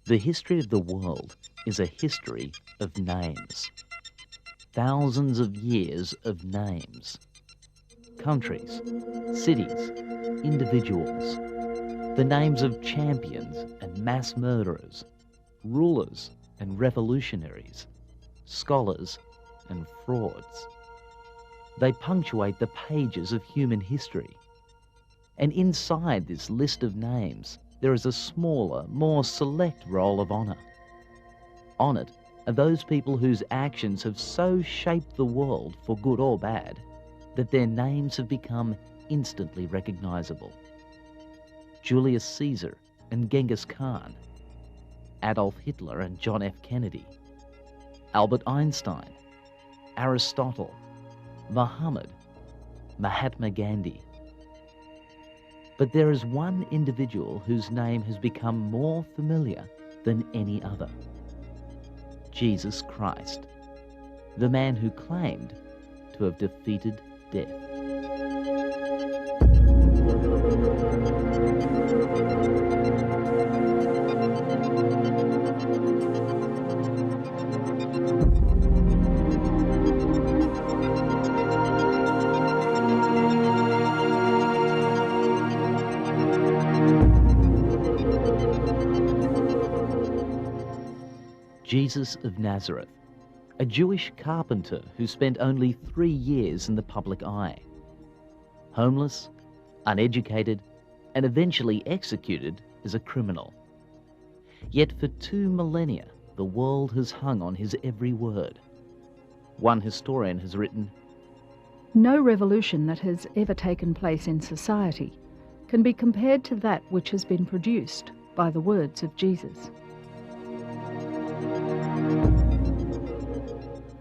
The history of the world is a history of names. Thousands of years of names. Countries, cities, individuals. The names of champions and mass murderers, rulers and revolutionaries, scholars and frauds. They punctuate the pages of human history. And inside this list of names, there is a smaller, more select roll of honour. On it are those people whose actions have so shaped the world, for good or bad, that their names have become instantly recognisable. Julius Caesar and Genghis Khan, Adolf Hitler and John F. Kennedy, Albert Einstein, Aristotle, Muhammad, Mahatma Gandhi. But there is one individual whose name has become more familiar than any other. Jesus Christ, the man who claimed to have defeated death. Jesus of Nazareth, a Jewish carpenter who spent only 3 years in the public eye. Homeless, uneducated, and eventually executed as a criminal. Yet for 2 millennia, the world has hung on his every word. One historian has written, "No revolution that has ever taken place in society can be compared to that which has been produced by the words of Jesus."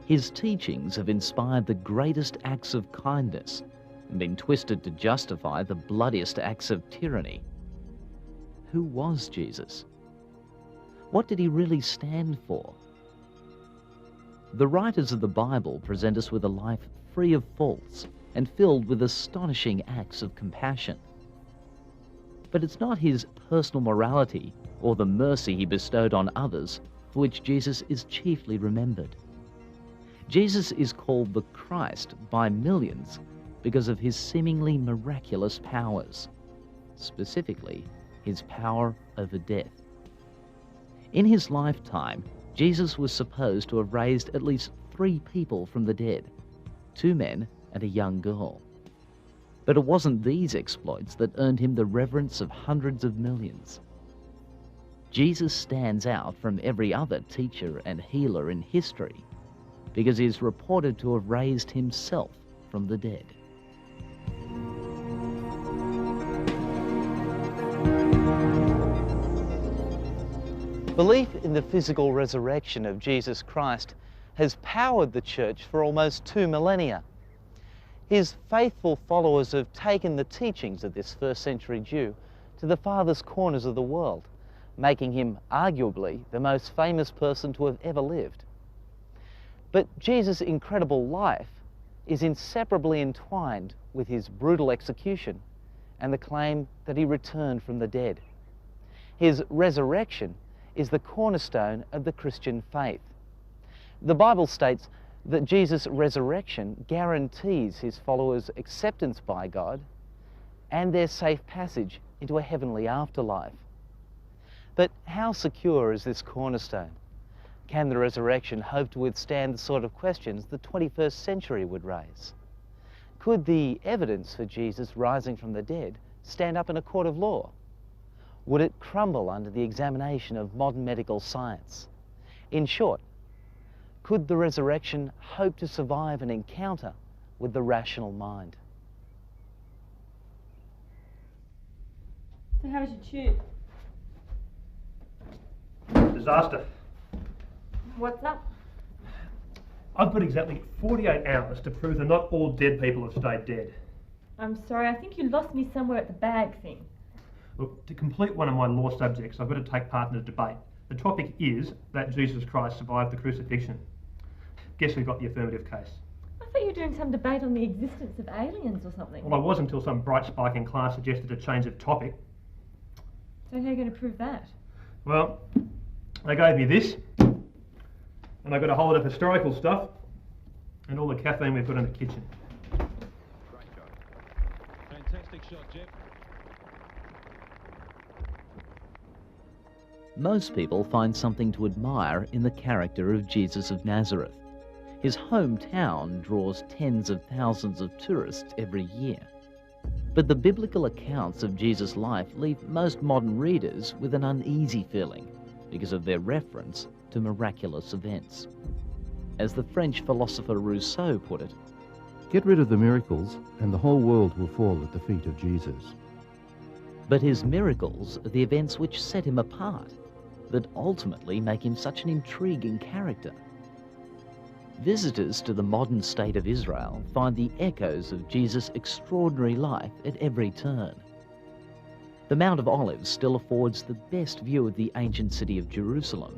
His teachings have inspired the greatest acts of kindness and been twisted to justify the bloodiest acts of tyranny. Who was Jesus? What did he really stand for? The writers of the Bible present us with a life free of faults and filled with astonishing acts of compassion. But it's not his personal morality or the mercy he bestowed on others for which Jesus is chiefly remembered. Jesus is called the Christ by millions because of his seemingly miraculous powers, specifically his power over death. In his lifetime, Jesus was supposed to have raised at least 3 people from the dead, 2 men and a young girl. But it wasn't these exploits that earned him the reverence of hundreds of millions. Jesus stands out from every other teacher and healer in history because he is reported to have raised himself from the dead. Belief in the physical resurrection of Jesus Christ has powered the Church for almost 2 millennia. His faithful followers have taken the teachings of this first-century Jew to the farthest corners of the world, making him arguably the most famous person to have ever lived. But Jesus' incredible life is inseparably entwined with his brutal execution and the claim that he returned from the dead. His resurrection is the cornerstone of the Christian faith. The Bible states that Jesus' resurrection guarantees his followers' acceptance by God and their safe passage into a heavenly afterlife. But how secure is this cornerstone? Can the resurrection hope to withstand the sort of questions the 21st century would raise? Could the evidence for Jesus rising from the dead stand up in a court of law? Would it crumble under the examination of modern medical science? In short, could the resurrection hope to survive an encounter with the rational mind? So how was your tube? Disaster. What's up? I've got exactly 48 hours to prove that not all dead people have stayed dead. I'm sorry, I think you lost me somewhere at the bag thing. Look, to complete one of my law subjects, I've got to take part in a debate. The topic is that Jesus Christ survived the crucifixion. Guess who got the affirmative case? I thought you were doing some debate on the existence of aliens or something. Well, I was until some bright spark in class suggested a change of topic. So how are you going to prove that? Well, They gave me this, and I got a hold of historical stuff and all the caffeine we've got in the kitchen. Great shot. Fantastic shot, Jeff. Most people find something to admire in the character of Jesus of Nazareth. His hometown draws tens of thousands of tourists every year. But the biblical accounts of Jesus' life leave most modern readers with an uneasy feeling because of their reference to miraculous events. As the French philosopher Rousseau put it, "Get rid of the miracles and the whole world will fall at the feet of Jesus." but his miracles are the events which set him apart, that ultimately make him such an intriguing character. Visitors to the modern state of Israel find the echoes of Jesus' extraordinary life at every turn. The Mount of Olives still affords the best view of the ancient city of Jerusalem.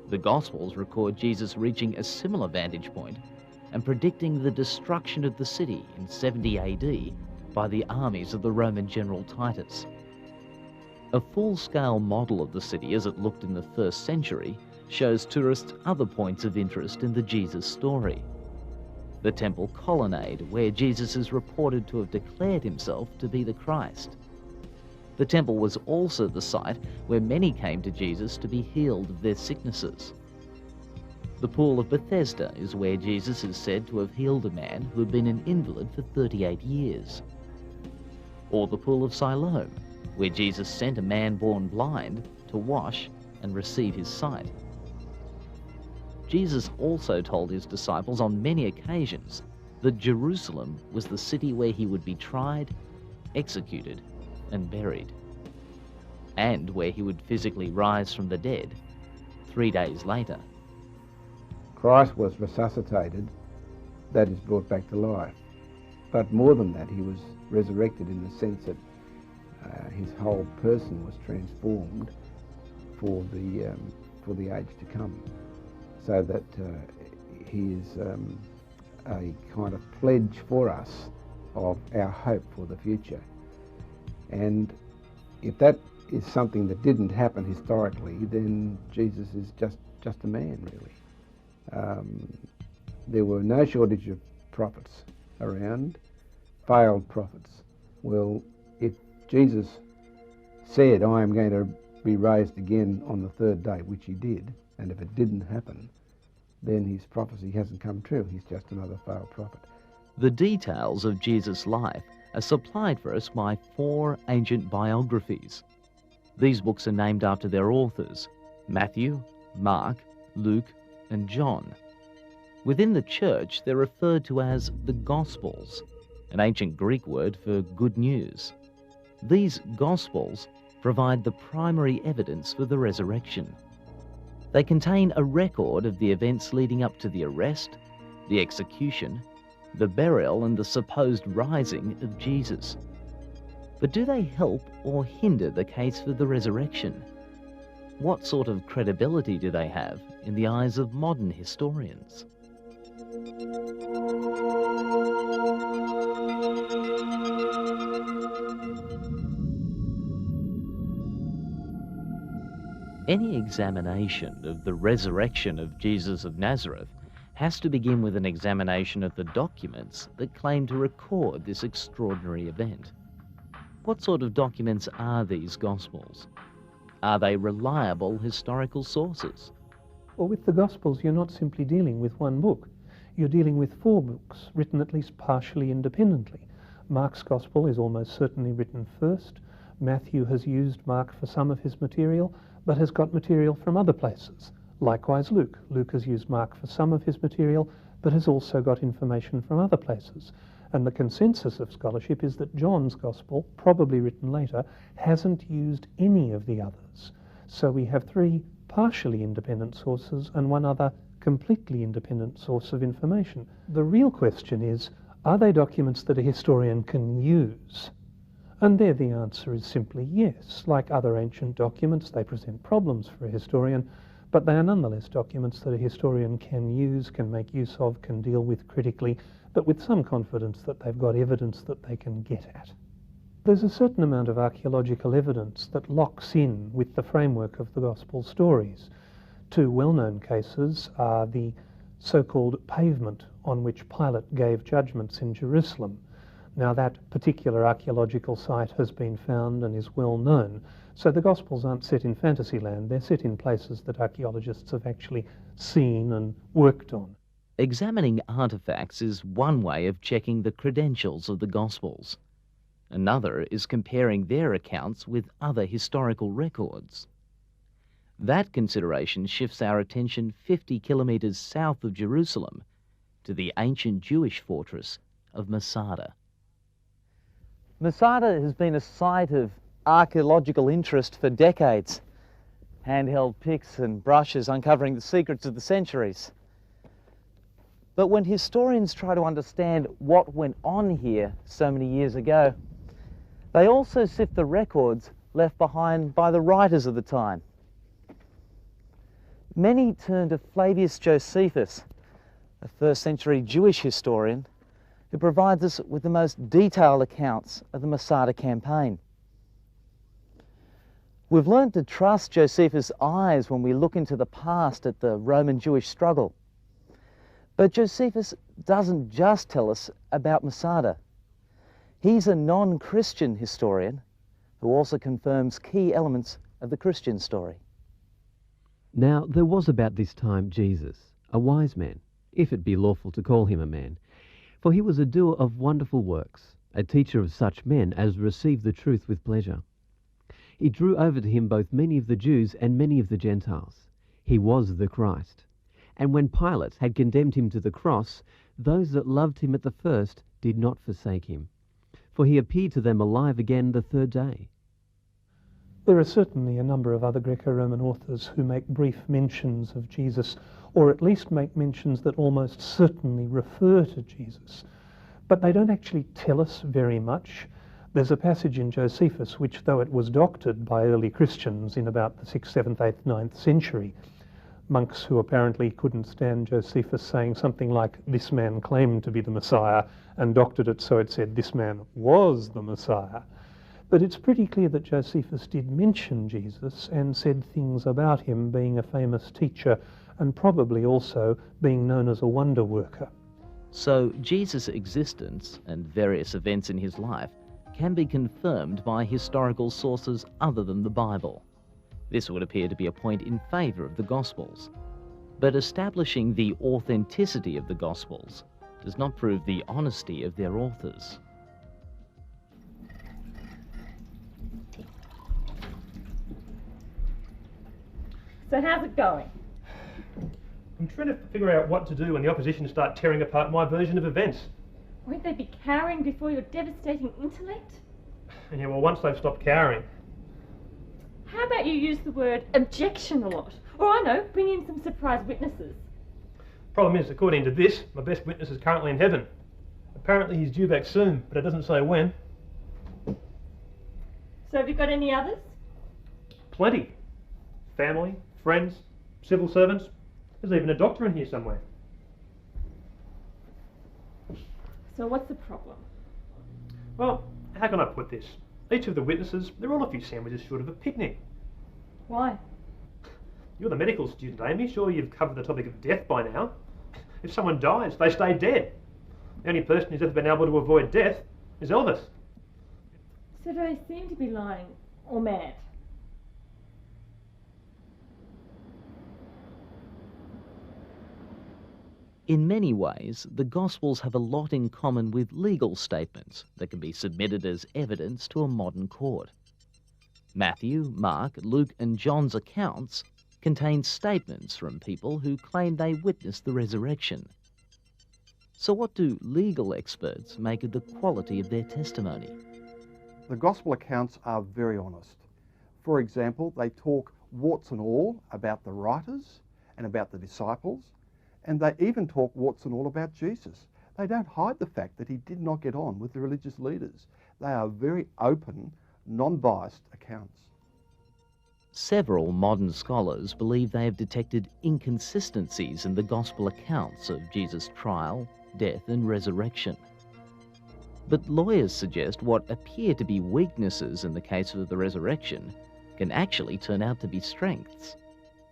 The Gospels record Jesus reaching a similar vantage point and predicting the destruction of the city in 70 AD by the armies of the Roman general Titus. A full-scale model of the city as it looked in the 1st century shows tourists other points of interest in the Jesus story. The temple colonnade, where Jesus is reported to have declared himself to be the Christ. The temple was also the site where many came to Jesus to be healed of their sicknesses. The pool of Bethesda is where Jesus is said to have healed a man who had been an invalid for 38 years. Or the pool of Siloam, where Jesus sent a man born blind to wash and receive his sight. Jesus also told his disciples on many occasions that Jerusalem was the city where he would be tried, executed, and buried, and where he would physically rise from the dead 3 days later. Christ was resuscitated, that is, brought back to life. But more than that, he was resurrected in the sense that his whole person was transformed for the age to come, so that he is a kind of pledge for us of our hope for the future. And if that is something that didn't happen historically, then Jesus is just a man, really. There were no shortage of prophets around, failed prophets. Well, if Jesus said, "I am going to be raised again on the 3rd day," which he did, and if it didn't happen, then his prophecy hasn't come true. He's just another failed prophet. The details of Jesus' life are supplied for us by 4 ancient biographies. These books are named after their authors, Matthew, Mark, Luke, and John. Within the church, they're referred to as the Gospels, an ancient Greek word for good news. These Gospels provide the primary evidence for the resurrection. They contain a record of the events leading up to the arrest, the execution, the burial, and the supposed rising of Jesus. But do they help or hinder the case for the resurrection? What sort of credibility do they have in the eyes of modern historians? Any examination of the resurrection of Jesus of Nazareth has to begin with an examination of the documents that claim to record this extraordinary event. What sort of documents are these Gospels? Are they reliable historical sources? Well, with the Gospels, you're not simply dealing with one book. You're dealing with 4 books, written at least partially independently. Mark's Gospel is almost certainly written first. Matthew has used Mark for some of his material, but has got material from other places. Likewise, Luke. Luke has used Mark for some of his material, but has also got information from other places. And the consensus of scholarship is that John's Gospel, probably written later, hasn't used any of the others. So we have 3 partially independent sources and 1 other completely independent source of information. The real question is, are they documents that a historian can use? And there the answer is simply yes. Like other ancient documents, they present problems for a historian, but they are nonetheless documents that a historian can use, can make use of, can deal with critically, but with some confidence that they've got evidence that they can get at. There's a certain amount of archaeological evidence that locks in with the framework of the Gospel stories. Two well-known cases are the so-called pavement on which Pilate gave judgments in Jerusalem. Now, that particular archaeological site has been found and is well known, so the Gospels aren't set in fantasy land, they're set in places that archaeologists have actually seen and worked on. Examining artefacts is one way of checking the credentials of the Gospels. Another is comparing their accounts with other historical records. That consideration shifts our attention 50 kilometres south of Jerusalem to the ancient Jewish fortress of Masada. Masada has been a site of archaeological interest for decades. Handheld picks and brushes uncovering the secrets of the centuries. But when historians try to understand what went on here so many years ago, they also sift the records left behind by the writers of the time. Many turn to Flavius Josephus, a first-century Jewish historian, who provides us with the most detailed accounts of the Masada campaign. We've learned to trust Josephus' eyes when we look into the past at the Roman-Jewish struggle. But Josephus doesn't just tell us about Masada. He's a non-Christian historian who also confirms key elements of the Christian story. Now there was about this time Jesus, a wise man, if it be lawful to call him a man, for he was a doer of wonderful works, a teacher of such men as received the truth with pleasure. He drew over to him both many of the Jews and many of the Gentiles. He was the Christ. And when Pilate had condemned him to the cross, those that loved him at the first did not forsake him, for he appeared to them alive again the third day. There are certainly a number of other Greco-Roman authors who make brief mentions of Jesus, or at least make mentions that almost certainly refer to Jesus. But they don't actually tell us very much. There's a passage in Josephus which, though it was doctored by early Christians in about the 6th, 7th, 8th, 9th century, monks who apparently couldn't stand Josephus saying something like, this man claimed to be the Messiah, and doctored it so it said, this man was the Messiah. But it's pretty clear that Josephus did mention Jesus and said things about him being a famous teacher and probably also being known as a wonder worker. So Jesus' existence and various events in his life can be confirmed by historical sources other than the Bible. This would appear to be a point in favour of the Gospels. But establishing the authenticity of the Gospels does not prove the honesty of their authors. So how's it going? I'm trying to figure out what to do when the opposition start tearing apart my version of events. Won't they be cowering before your devastating intellect? Yeah, well, once they've stopped cowering. How about you use the word objection a lot? Or I know, bring in some surprise witnesses. Problem is, according to this, my best witness is currently in heaven. Apparently he's due back soon, but it doesn't say when. So have you got any others? Plenty. Family, friends, civil servants. There's even a doctor in here somewhere. So what's the problem? Well, how can I put this? Each of the witnesses, they're all a few sandwiches short of a picnic. Why? You're the medical student, Amy. Sure you've covered the topic of death by now. If someone dies, they stay dead. The only person who's ever been able to avoid death is Elvis. So do I seem to be lying or mad? In many ways, the Gospels have a lot in common with legal statements that can be submitted as evidence to a modern court. Matthew, Mark, Luke and John's accounts contain statements from people who claim they witnessed the resurrection. So what do legal experts make of the quality of their testimony? The Gospel accounts are very honest. For example, they talk warts and all about the writers and about the disciples, and they even talk warts and all about Jesus. They don't hide the fact that he did not get on with the religious leaders. They are very open, non-biased accounts. Several modern scholars believe they have detected inconsistencies in the Gospel accounts of Jesus' trial, death and resurrection. But lawyers suggest what appear to be weaknesses in the case of the resurrection can actually turn out to be strengths.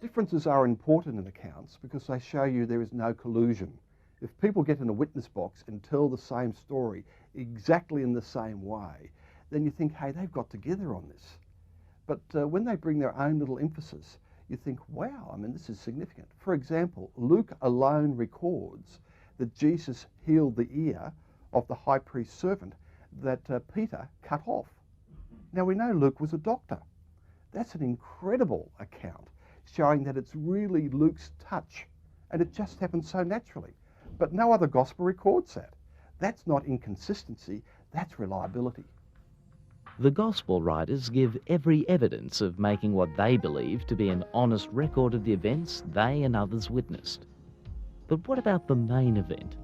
Differences are important in accounts because they show you there is no collusion. If people get in a witness box and tell the same story exactly in the same way, then you think, hey, they've got together on this. But when they bring their own little emphasis, you think, wow, I mean, this is significant. For example, Luke alone records that Jesus healed the ear of the high priest's servant that Peter cut off. Now, we know Luke was a doctor. That's an incredible account, showing that it's really Luke's touch, and it just happened so naturally. But no other gospel records that. That's not inconsistency, that's reliability. The gospel writers give every evidence of making what they believe to be an honest record of the events they and others witnessed. But what about the main event?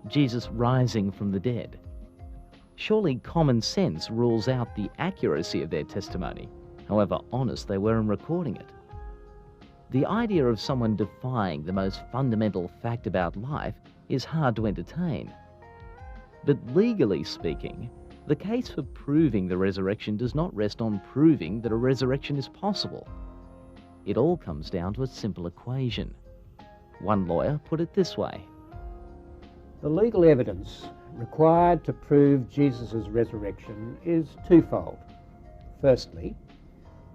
Jesus rising from the dead. Surely common sense rules out the accuracy of their testimony, however honest they were in recording it. The idea of someone defying the most fundamental fact about life is hard to entertain. But legally speaking, the case for proving the resurrection does not rest on proving that a resurrection is possible. It all comes down to a simple equation. One lawyer put it this way: the legal evidence required to prove Jesus' resurrection is twofold. Firstly,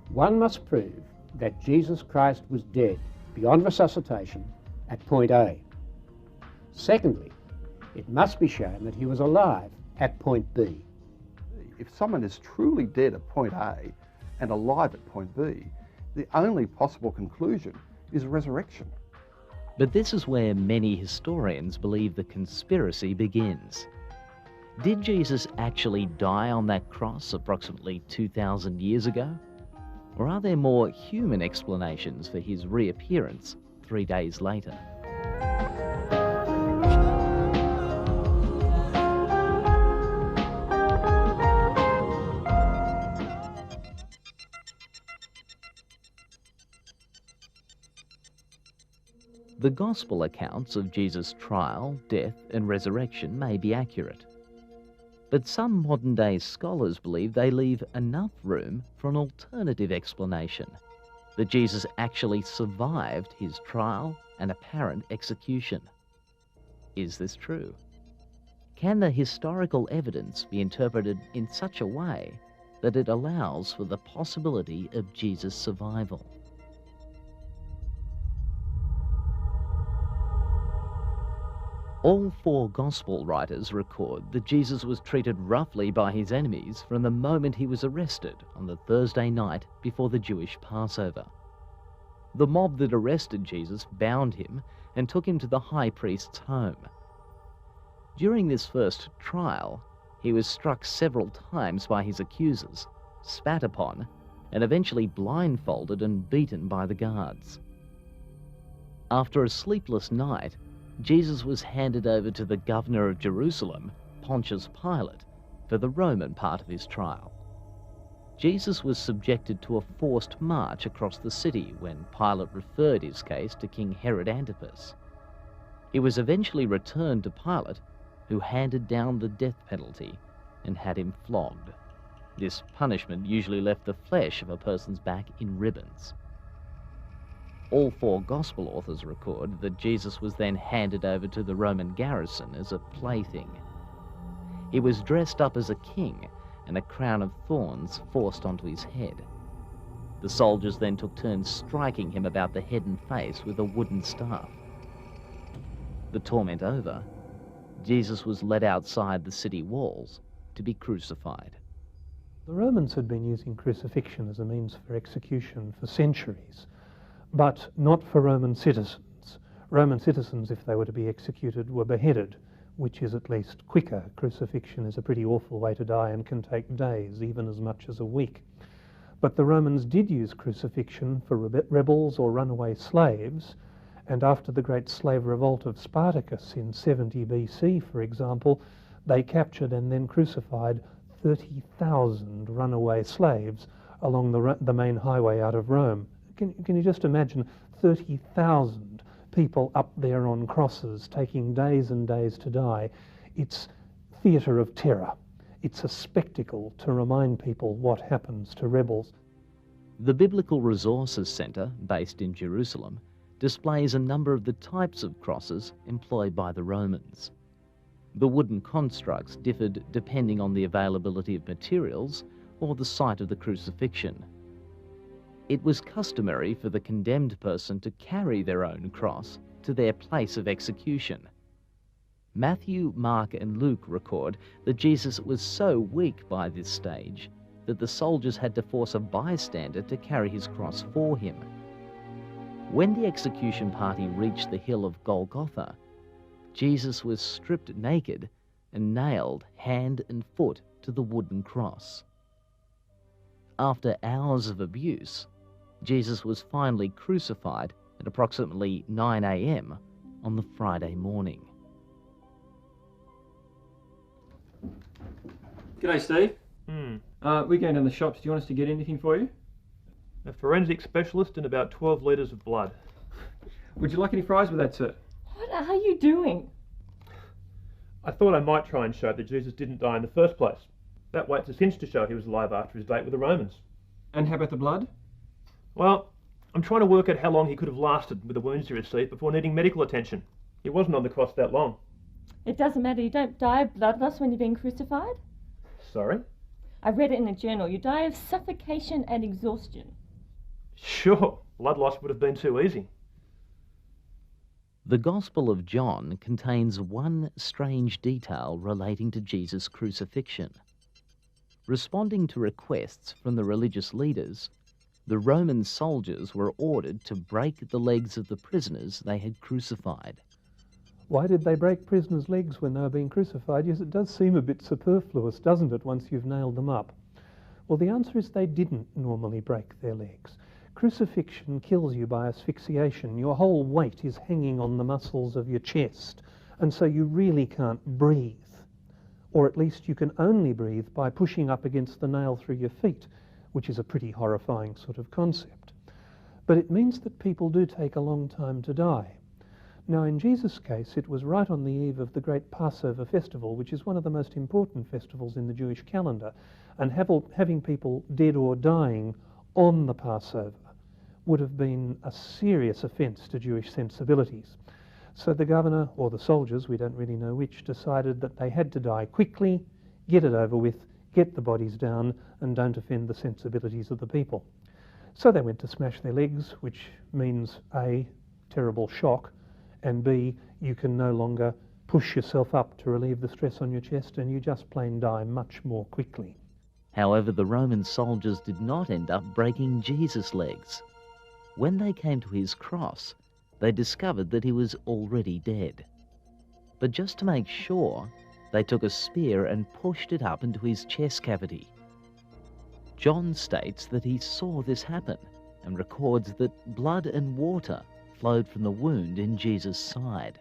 one must prove that Jesus Christ was dead beyond resuscitation at point A. Secondly, it must be shown that he was alive at point B. If someone is truly dead at point A and alive at point B, the only possible conclusion is resurrection. But this is where many historians believe the conspiracy begins. Did Jesus actually die on that cross approximately 2,000 years ago? Or are there more human explanations for his reappearance 3 days later? The gospel accounts of Jesus' trial, death, and resurrection may be accurate. But some modern-day scholars believe they leave enough room for an alternative explanation, that Jesus actually survived his trial and apparent execution. Is this true? Can the historical evidence be interpreted in such a way that it allows for the possibility of Jesus' survival? All four gospel writers record that Jesus was treated roughly by his enemies from the moment he was arrested on the Thursday night before the Jewish Passover. The mob that arrested Jesus bound him and took him to the high priest's home. During this first trial, he was struck several times by his accusers, spat upon, and eventually blindfolded and beaten by the guards. After a sleepless night, Jesus was handed over to the governor of Jerusalem, Pontius Pilate, for the Roman part of his trial. Jesus was subjected to a forced march across the city when Pilate referred his case to King Herod Antipas. He was eventually returned to Pilate, who handed down the death penalty and had him flogged. This punishment usually left the flesh of a person's back in ribbons. All four gospel authors record that Jesus was then handed over to the Roman garrison as a plaything. He was dressed up as a king and a crown of thorns forced onto his head. The soldiers then took turns striking him about the head and face with a wooden staff. The torment over, Jesus was led outside the city walls to be crucified. The Romans had been using crucifixion as a means for execution for centuries, but not for Roman citizens. Roman citizens, if they were to be executed, were beheaded, which is at least quicker. Crucifixion is a pretty awful way to die and can take days, even as much as a week. But the Romans did use crucifixion for rebels or runaway slaves, and after the great slave revolt of Spartacus in 70 BC, for example, they captured and then crucified 30,000 runaway slaves along the main highway out of Rome. Can you just imagine 30,000 people up there on crosses taking days and days to die? It's theatre of terror. It's a spectacle to remind people what happens to rebels. The Biblical Resources Centre, based in Jerusalem, displays a number of the types of crosses employed by the Romans. The wooden constructs differed depending on the availability of materials or the site of the crucifixion. It was customary for the condemned person to carry their own cross to their place of execution. Matthew, Mark and Luke record that Jesus was so weak by this stage that the soldiers had to force a bystander to carry his cross for him. When the execution party reached the hill of Golgotha, Jesus was stripped naked and nailed hand and foot to the wooden cross. After hours of abuse, Jesus was finally crucified at approximately 9 a.m. on the Friday morning. G'day, Steve. We're going down the shops. Do you want us to get anything for you? A forensic specialist and about 12 litres of blood. Would you like any fries with that, sir? What are you doing? I thought I might try and show that Jesus didn't die in the first place. That way it's a cinch to show he was alive after his date with the Romans. And how about the blood? Well, I'm trying to work out how long he could have lasted with the wounds he received before needing medical attention. He wasn't on the cross that long. It doesn't matter, you don't die of blood loss when you're being crucified. Sorry? I read it in a journal. You die of suffocation and exhaustion. Sure, blood loss would have been too easy. The Gospel of John contains one strange detail relating to Jesus' crucifixion. Responding to requests from the religious leaders, the Roman soldiers were ordered to break the legs of the prisoners they had crucified. Why did they break prisoners' legs when they were being crucified? Yes, it does seem a bit superfluous, doesn't it, once you've nailed them up? Well, the answer is they didn't normally break their legs. Crucifixion kills you by asphyxiation. Your whole weight is hanging on the muscles of your chest, and so you really can't breathe. Or at least you can only breathe by pushing up against the nail through your feet, which is a pretty horrifying sort of concept. But it means that people do take a long time to die. Now, in Jesus' case, it was right on the eve of the great Passover festival, which is one of the most important festivals in the Jewish calendar, and having people dead or dying on the Passover would have been a serious offence to Jewish sensibilities. So the governor, or the soldiers, we don't really know which, decided that they had to die quickly, get it over with, get the bodies down, and don't offend the sensibilities of the people. So they went to smash their legs, which means A, terrible shock, and B, you can no longer push yourself up to relieve the stress on your chest, and you just plain die much more quickly. However, the Roman soldiers did not end up breaking Jesus' legs. When they came to his cross, they discovered that he was already dead. But just to make sure, they took a spear and pushed it up into his chest cavity. John states that he saw this happen and records that blood and water flowed from the wound in Jesus' side.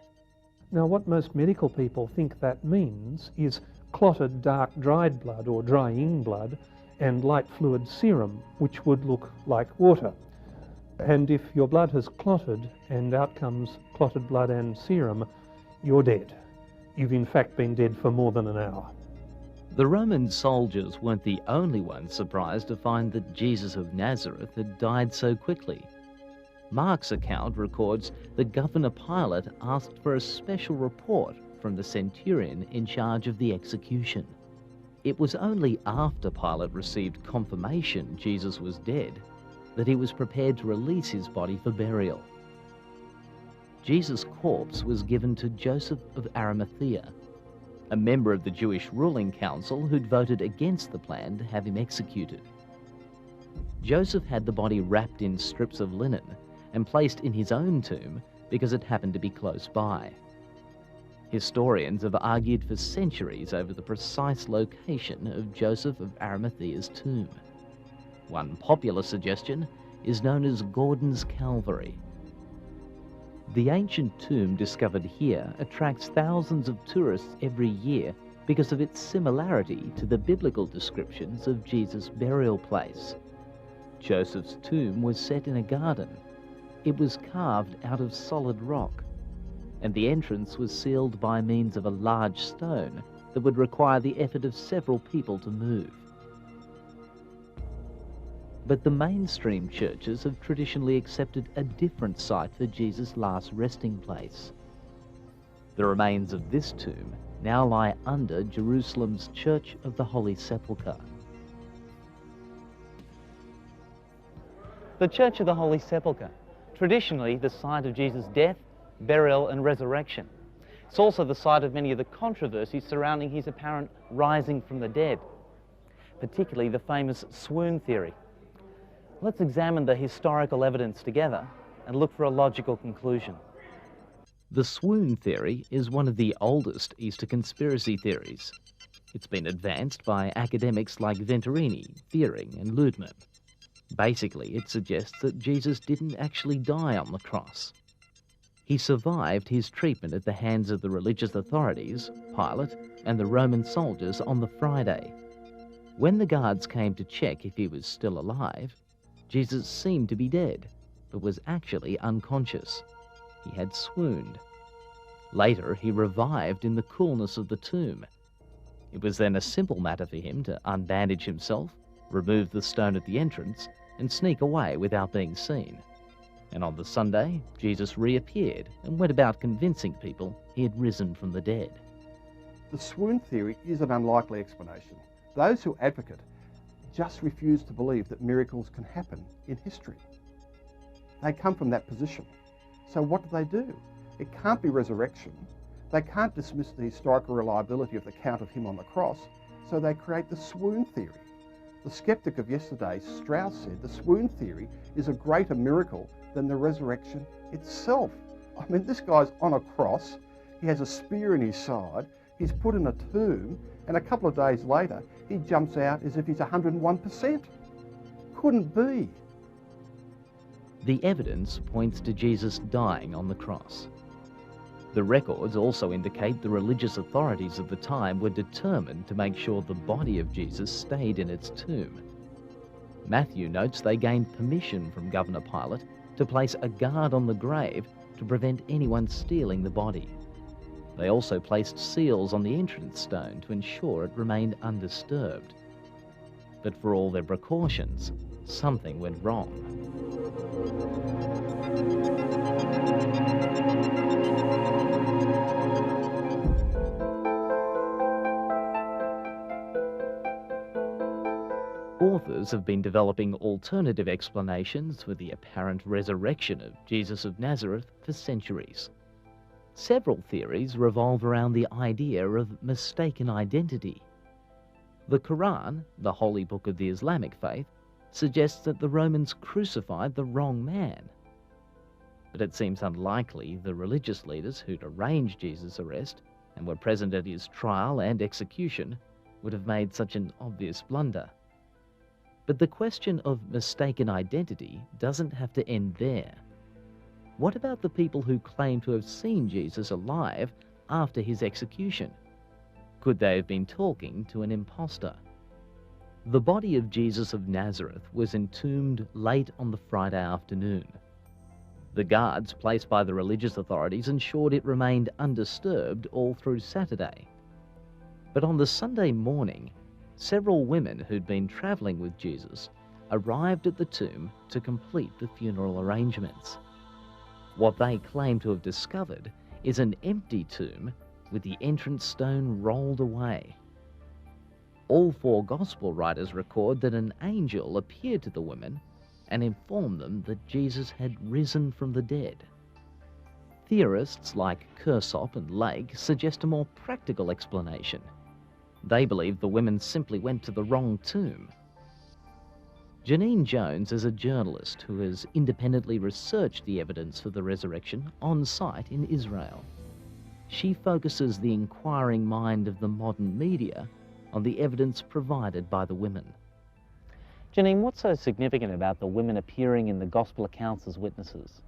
Now, what most medical people think that means is clotted dark dried blood or drying blood and light fluid serum, which would look like water. And if your blood has clotted and out comes clotted blood and serum, you're dead. You've in fact been dead for more than an hour. The Roman soldiers weren't the only ones surprised to find that Jesus of Nazareth had died so quickly. Mark's account records that Governor Pilate asked for a special report from the centurion in charge of the execution. It was only after Pilate received confirmation Jesus was dead that he was prepared to release his body for burial. Jesus' corpse was given to Joseph of Arimathea, a member of the Jewish ruling council who'd voted against the plan to have him executed. Joseph had the body wrapped in strips of linen and placed in his own tomb because it happened to be close by. Historians have argued for centuries over the precise location of Joseph of Arimathea's tomb. One popular suggestion is known as Gordon's Calvary. The ancient tomb discovered here attracts thousands of tourists every year because of its similarity to the biblical descriptions of Jesus' burial place. Joseph's tomb was set in a garden. It was carved out of solid rock, and the entrance was sealed by means of a large stone that would require the effort of several people to move. But the mainstream churches have traditionally accepted a different site for Jesus' last resting place. The remains of this tomb now lie under Jerusalem's Church of the Holy Sepulchre. The Church of the Holy Sepulchre, traditionally the site of Jesus' death, burial and resurrection. It's also the site of many of the controversies surrounding his apparent rising from the dead, particularly the famous Swoon Theory. Let's examine the historical evidence together and look for a logical conclusion. The Swoon Theory is one of the oldest Easter conspiracy theories. It's been advanced by academics like Venturini, Fearing and Ludman. Basically, it suggests that Jesus didn't actually die on the cross. He survived his treatment at the hands of the religious authorities, Pilate, and the Roman soldiers on the Friday. When the guards came to check if he was still alive, Jesus seemed to be dead, but was actually unconscious. He had swooned. Later, he revived in the coolness of the tomb. It was then a simple matter for him to unbandage himself, remove the stone at the entrance, and sneak away without being seen. And on the Sunday, Jesus reappeared and went about convincing people he had risen from the dead. The swoon theory is an unlikely explanation. Those who advocate just refuse to believe that miracles can happen in history. They come from that position. So what do? It can't be resurrection. They can't dismiss the historical reliability of the account of him on the cross, so they create the swoon theory. The skeptic of yesterday, Strauss, said the swoon theory is a greater miracle than the resurrection itself. I mean, this guy's on a cross, he has a spear in his side, he's put in a tomb, and a couple of days later, he jumps out as if he's 101%. Couldn't be. The evidence points to Jesus dying on the cross. The records also indicate the religious authorities of the time were determined to make sure the body of Jesus stayed in its tomb. Matthew notes they gained permission from Governor Pilate to place a guard on the grave to prevent anyone stealing the body. They also placed seals on the entrance stone to ensure it remained undisturbed. But for all their precautions, something went wrong. Authors have been developing alternative explanations for the apparent resurrection of Jesus of Nazareth for centuries. Several theories revolve around the idea of mistaken identity. The Quran, the holy book of the Islamic faith, suggests that the Romans crucified the wrong man. But it seems unlikely the religious leaders who'd arranged Jesus' arrest and were present at his trial and execution would have made such an obvious blunder. But the question of mistaken identity doesn't have to end there. What about the people who claim to have seen Jesus alive after his execution? Could they have been talking to an impostor? The body of Jesus of Nazareth was entombed late on the Friday afternoon. The guards placed by the religious authorities ensured it remained undisturbed all through Saturday. But on the Sunday morning, several women who'd been travelling with Jesus arrived at the tomb to complete the funeral arrangements. What they claim to have discovered is an empty tomb with the entrance stone rolled away. All four Gospel writers record that an angel appeared to the women and informed them that Jesus had risen from the dead. Theorists like Kersop and Lake suggest a more practical explanation. They believe the women simply went to the wrong tomb. Janine Jones is a journalist who has independently researched the evidence for the resurrection on site in Israel. She focuses the inquiring mind of the modern media on the evidence provided by the women. Janine, what's so significant about the women appearing in the Gospel accounts as witnesses?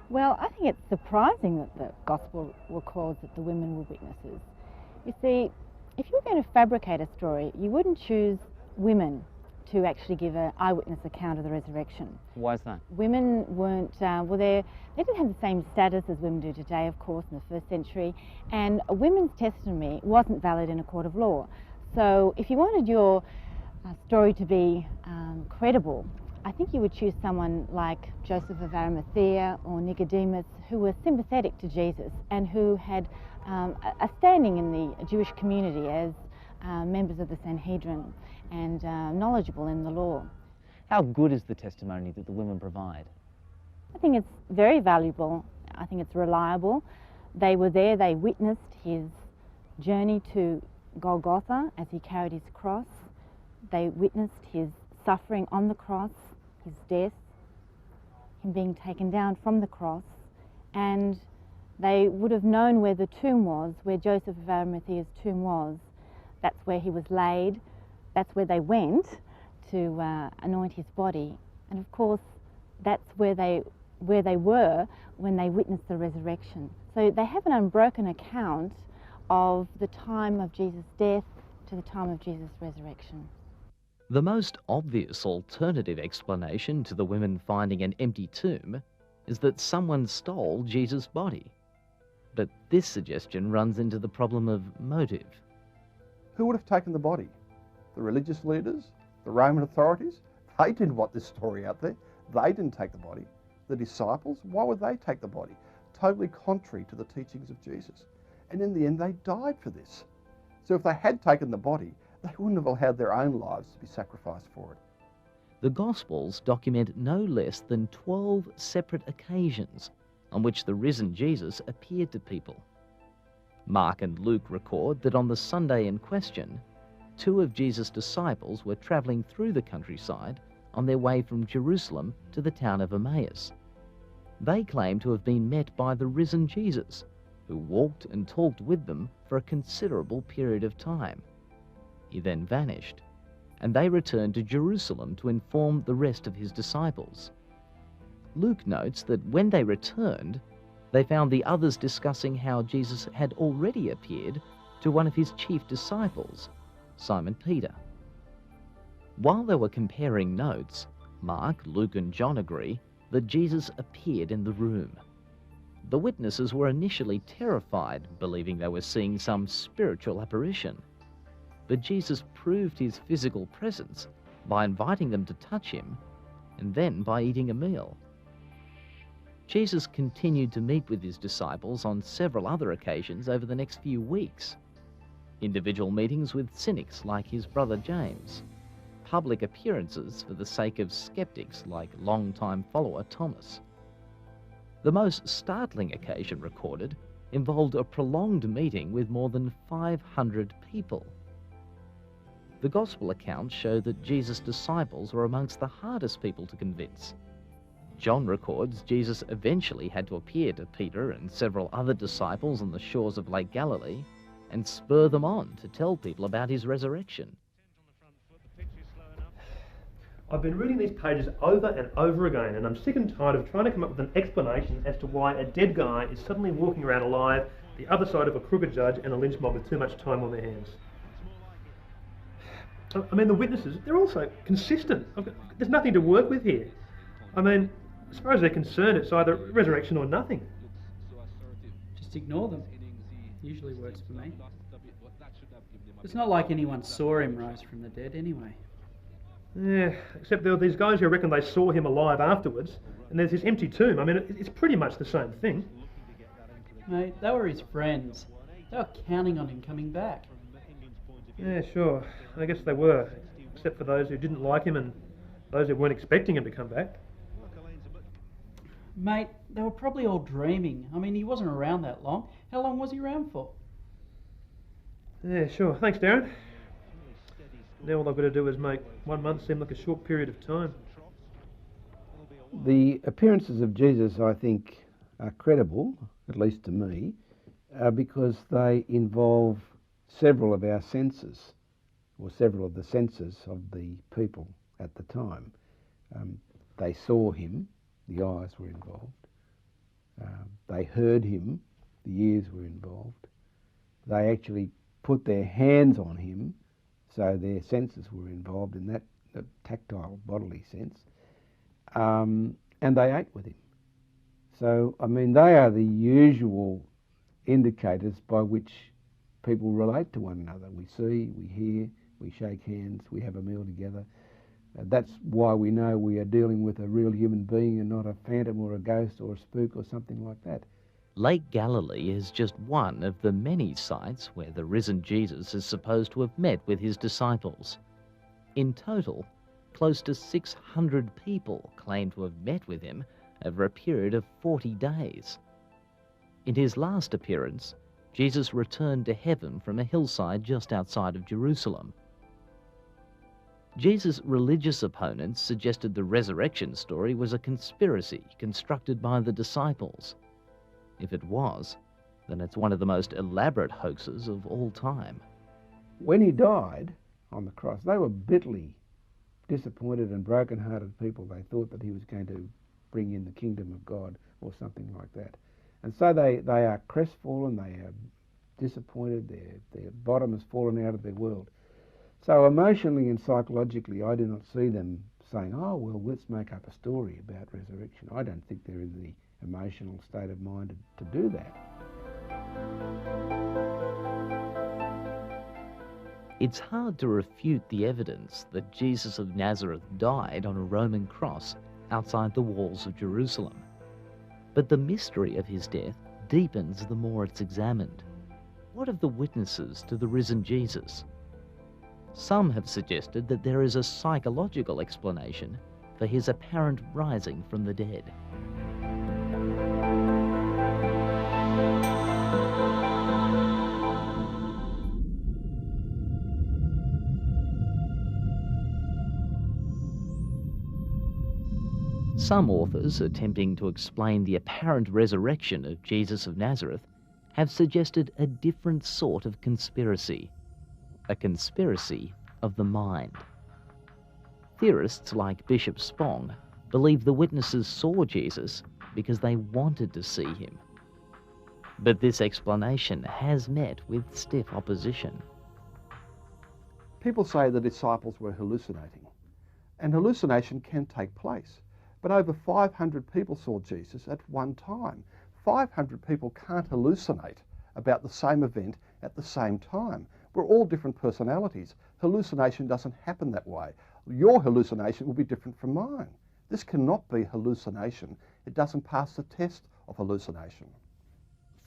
Well, I think it's surprising that the Gospel records that the women were witnesses. You see, if you were going to fabricate a story, you wouldn't choose women to actually give an eyewitness account of the resurrection. Why is that? Women weren't, they didn't have the same status as women do today, of course, in the 1st century, and a women's testimony wasn't valid in a court of law. So if you wanted your story to be credible, I think you would choose someone like Joseph of Arimathea or Nicodemus, who were sympathetic to Jesus and who had a standing in the Jewish community as members of the Sanhedrin and knowledgeable in the law. How good is the testimony that the women provide? I think it's very valuable. I think it's reliable. They were there, they witnessed his journey to Golgotha as he carried his cross. They witnessed his suffering on the cross, his death, him being taken down from the cross, and they would have known where the tomb was, where Joseph of Arimathea's tomb was. That's where he was laid. That's where they went to anoint his body. And of course, that's where they were when they witnessed the resurrection. So they have an unbroken account of the time of Jesus' death to the time of Jesus' resurrection. The most obvious alternative explanation to the women finding an empty tomb is that someone stole Jesus' body. But this suggestion runs into the problem of motive. Who would have taken the body? The religious leaders? The Roman authorities? They didn't want this story out there. They didn't take the body. The disciples? Why would they take the body? Totally contrary to the teachings of Jesus. And in the end, they died for this. So if they had taken the body, they wouldn't have allowed their own lives to be sacrificed for it. The Gospels document no less than 12 separate occasions on which the risen Jesus appeared to people. Mark and Luke record that on the Sunday in question, 2 of Jesus' disciples were travelling through the countryside on their way from Jerusalem to the town of Emmaus. They claim to have been met by the risen Jesus, who walked and talked with them for a considerable period of time. He then vanished, and they returned to Jerusalem to inform the rest of his disciples. Luke notes that when they returned, they found the others discussing how Jesus had already appeared to one of his chief disciples, Simon Peter. While they were comparing notes, Mark, Luke and John agree that Jesus appeared in the room. The witnesses were initially terrified, believing they were seeing some spiritual apparition. But Jesus proved his physical presence by inviting them to touch him and then by eating a meal. Jesus continued to meet with his disciples on several other occasions over the next few weeks. Individual meetings with cynics like his brother James, public appearances for the sake of skeptics like longtime follower Thomas. The most startling occasion recorded involved a prolonged meeting with more than 500 people. The Gospel accounts show that Jesus' disciples were amongst the hardest people to convince. John records Jesus eventually had to appear to Peter and several other disciples on the shores of Lake Galilee and spur them on to tell people about his resurrection. I've been reading these pages over and over again, and I'm sick and tired of trying to come up with an explanation as to why a dead guy is suddenly walking around alive, the other side of a crooked judge and a lynch mob with too much time on their hands. I mean, the witnesses, they're also consistent. There's nothing to work with here. I mean, as far as they're concerned, it's either resurrection or nothing. Just ignore them. Usually works for me. It's not like anyone saw him rise from the dead anyway. Yeah, except there were these guys who reckon they saw him alive afterwards, and there's this empty tomb. I mean, it's pretty much the same thing. Mate, they were his friends. They were counting on him coming back. Yeah, sure. I guess they were, except for those who didn't like him and those who weren't expecting him to come back. Mate, they were probably all dreaming. I mean, he wasn't around that long. How long was he around for? Yeah, sure. Thanks, Darren. Now all I've got to do is make 1 month seem like a short period of time. The appearances of Jesus, I think, are credible, at least to me, because they involve several of our senses, or several of the senses of the people at the time. They saw him, the eyes were involved. They heard him, the ears were involved. They actually put their hands on him, so their senses were involved in the tactile bodily sense, and they ate with him. So, I mean, they are the usual indicators by which people relate to one another. We see, we hear, we shake hands, we have a meal together. That's why we know we are dealing with a real human being and not a phantom or a ghost or a spook or something like that. Lake Galilee is just one of the many sites where the risen Jesus is supposed to have met with his disciples. In total, close to 600 people claim to have met with him over a period of 40 days. In his last appearance, Jesus returned to heaven from a hillside just outside of Jerusalem. Jesus' religious opponents suggested the resurrection story was a conspiracy constructed by the disciples. If it was, then it's one of the most elaborate hoaxes of all time. When he died on the cross, they were bitterly disappointed and broken-hearted people. They thought that he was going to bring in the kingdom of God or something like that. And so they are crestfallen, they are disappointed, their bottom has fallen out of their world. So emotionally and psychologically, I do not see them saying, oh, well, let's make up a story about resurrection. I don't think they're in the emotional state of mind to do that. It's hard to refute the evidence that Jesus of Nazareth died on a Roman cross outside the walls of Jerusalem. But the mystery of his death deepens the more it's examined. What of the witnesses to the risen Jesus? Some have suggested that there is a psychological explanation for his apparent rising from the dead. Some authors attempting to explain the apparent resurrection of Jesus of Nazareth have suggested a different sort of conspiracy, a conspiracy of the mind. Theorists like Bishop Spong believe the witnesses saw Jesus because they wanted to see him. But this explanation has met with stiff opposition. People say the disciples were hallucinating, and hallucination can take place. But over 500 people saw Jesus at one time. 500 people can't hallucinate about the same event at the same time. We're all different personalities. Hallucination doesn't happen that way. Your hallucination will be different from mine. This cannot be hallucination. It doesn't pass the test of hallucination.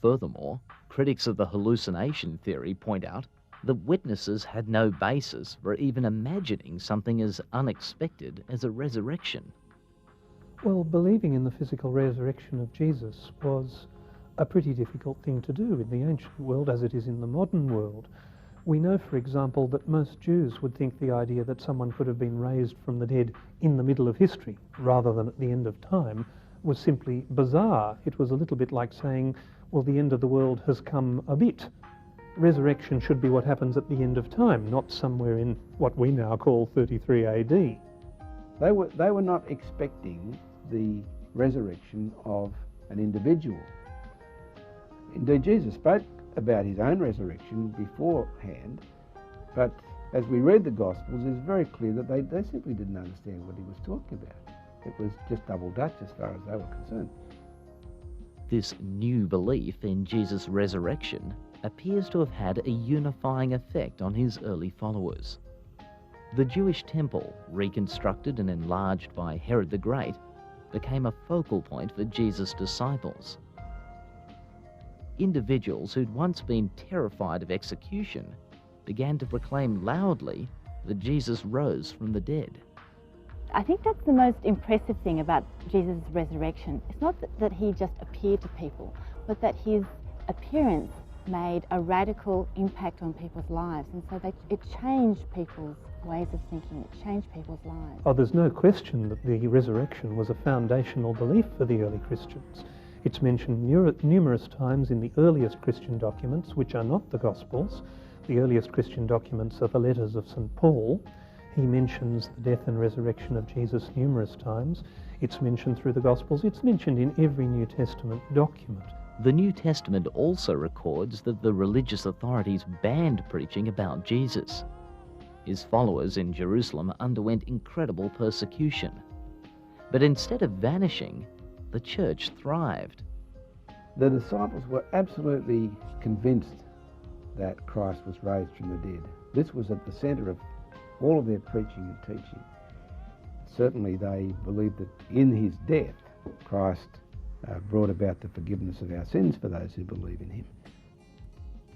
Furthermore, critics of the hallucination theory point out that witnesses had no basis for even imagining something as unexpected as a resurrection. Well, believing in the physical resurrection of Jesus was a pretty difficult thing to do in the ancient world as it is in the modern world. We know, for example, that most Jews would think the idea that someone could have been raised from the dead in the middle of history rather than at the end of time was simply bizarre. It was a little bit like saying, well, the end of the world has come a bit. Resurrection should be what happens at the end of time, not somewhere in what we now call 33 AD. They were not expecting the resurrection of an individual. Indeed, Jesus spoke about his own resurrection beforehand, but as we read the Gospels, it's very clear that they simply didn't understand what he was talking about. It was just double Dutch as far as they were concerned. This new belief in Jesus' resurrection appears to have had a unifying effect on his early followers. The Jewish temple, reconstructed and enlarged by Herod the Great, became a focal point for Jesus' disciples. Individuals who'd once been terrified of execution began to proclaim loudly that Jesus rose from the dead. I think that's the most impressive thing about Jesus' resurrection. It's not that he just appeared to people, but that his appearance made a radical impact on people's lives, and so it changed people's ways of thinking, it changed people's lives. Oh, there's no question that the resurrection was a foundational belief for the early Christians. It's mentioned numerous times in the earliest Christian documents, which are not the Gospels. The earliest Christian documents are the letters of St. Paul. He mentions the death and resurrection of Jesus numerous times. It's mentioned through the Gospels. It's mentioned in every New Testament document. The New Testament also records that the religious authorities banned preaching about Jesus. His followers in Jerusalem underwent incredible persecution. But instead of vanishing, the church thrived. The disciples were absolutely convinced that Christ was raised from the dead. This was at the centre of all of their preaching and teaching. Certainly they believed that in his death, Christ brought about the forgiveness of our sins for those who believe in him.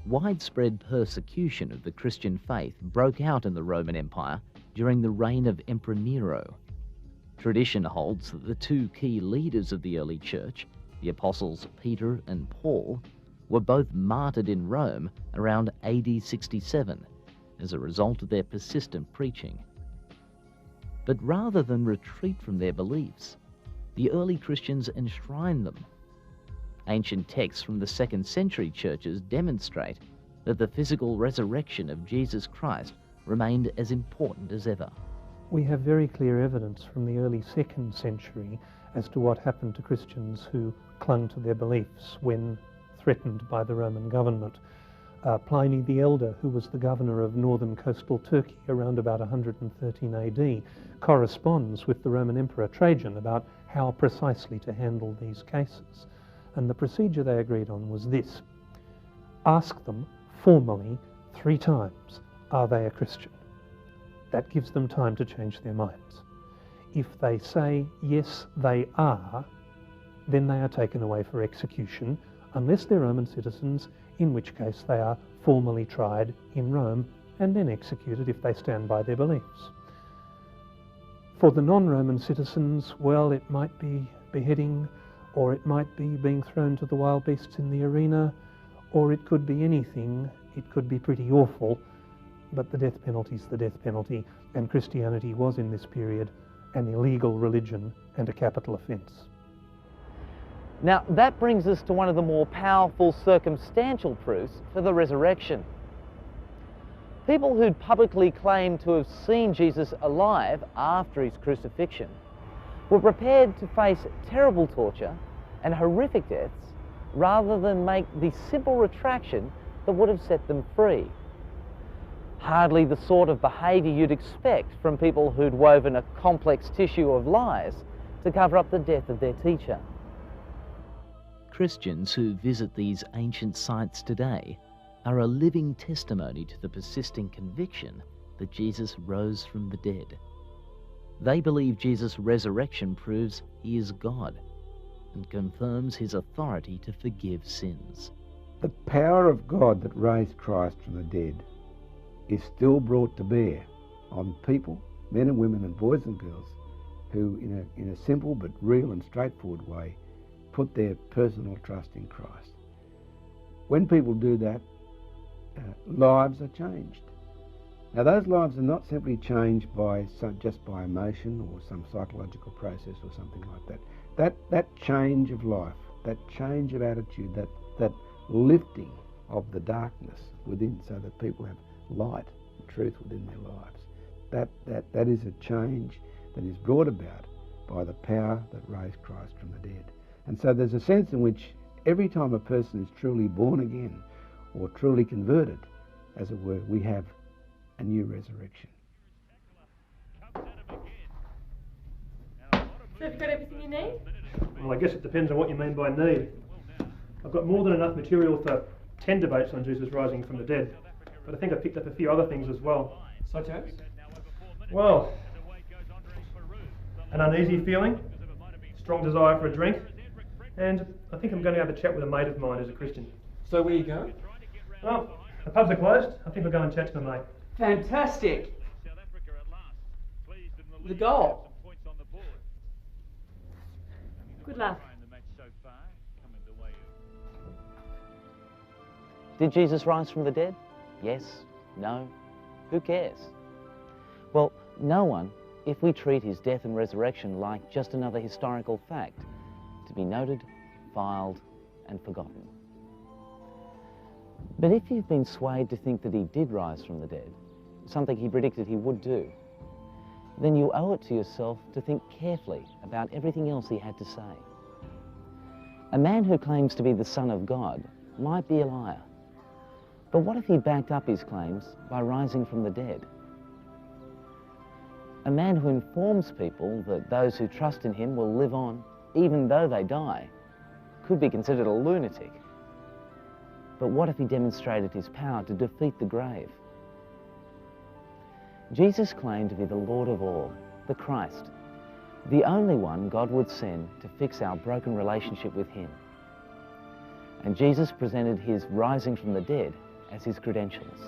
Widespread persecution of the Christian faith broke out in the Roman Empire during the reign of Emperor Nero. Tradition holds that the two key leaders of the early church, the apostles Peter and Paul, were both martyred in Rome around AD 67 as a result of their persistent preaching. But rather than retreat from their beliefs, the early Christians enshrined them. Ancient texts from the 2nd century churches demonstrate that the physical resurrection of Jesus Christ remained as important as ever. We have very clear evidence from the early 2nd century as to what happened to Christians who clung to their beliefs when threatened by the Roman government. Pliny the Elder, who was the governor of northern coastal Turkey around about 113 AD, corresponds with the Roman Emperor Trajan about how precisely to handle these cases. And the procedure they agreed on was this: ask them formally 3 times, are they a Christian? That gives them time to change their minds. If they say, yes, they are, then they are taken away for execution, unless they're Roman citizens, in which case they are formally tried in Rome and then executed if they stand by their beliefs. For the non-Roman citizens, well, it might be beheading, or it might be being thrown to the wild beasts in the arena, or it could be anything. It could be pretty awful, but the death penalty is the death penalty, and Christianity was in this period an illegal religion and a capital offence. Now, that brings us to one of the more powerful circumstantial proofs for the resurrection. People who'd publicly claimed to have seen Jesus alive after his crucifixion were prepared to face terrible torture and horrific deaths rather than make the simple retraction that would have set them free. Hardly the sort of behaviour you'd expect from people who'd woven a complex tissue of lies to cover up the death of their teacher. Christians who visit these ancient sites today are a living testimony to the persisting conviction that Jesus rose from the dead. They believe Jesus' resurrection proves he is God and confirms his authority to forgive sins. The power of God that raised Christ from the dead is still brought to bear on people, men and women and boys and girls, who in a simple but real and straightforward way put their personal trust in Christ. When people do that, lives are changed. Now, those lives are not simply changed just by emotion or some psychological process or something like that. That change of life, that change of attitude, that lifting of the darkness within so that people have light and truth within their lives, that is a change that is brought about by the power that raised Christ from the dead. And so there's a sense in which every time a person is truly born again or truly converted, as it were, we have a new resurrection. So have you got everything you need? Well, I guess it depends on what you mean by need. I've got more than enough material for 10 debates on Jesus rising from the dead, but I think I've picked up a few other things as well. Such as? Well, an uneasy feeling, strong desire for a drink, and I think I'm going to have a chat with a mate of mine who's a Christian. So where are you going? Well, the pubs are closed. I think I'll go and chat to my mate. Fantastic! The goal. Good luck. Did Jesus rise from the dead? Yes? No? Who cares? Well, no one, if we treat his death and resurrection like just another historical fact, to be noted, filed, and forgotten. But if you've been swayed to think that he did rise from the dead, something he predicted he would do, then you owe it to yourself to think carefully about everything else he had to say. A man who claims to be the Son of God might be a liar. But what if he backed up his claims by rising from the dead? A man who informs people that those who trust in him will live on even though they die could be considered a lunatic. But what if he demonstrated his power to defeat the grave? Jesus claimed to be the Lord of all, the Christ, the only one God would send to fix our broken relationship with him. And Jesus presented his rising from the dead as his credentials.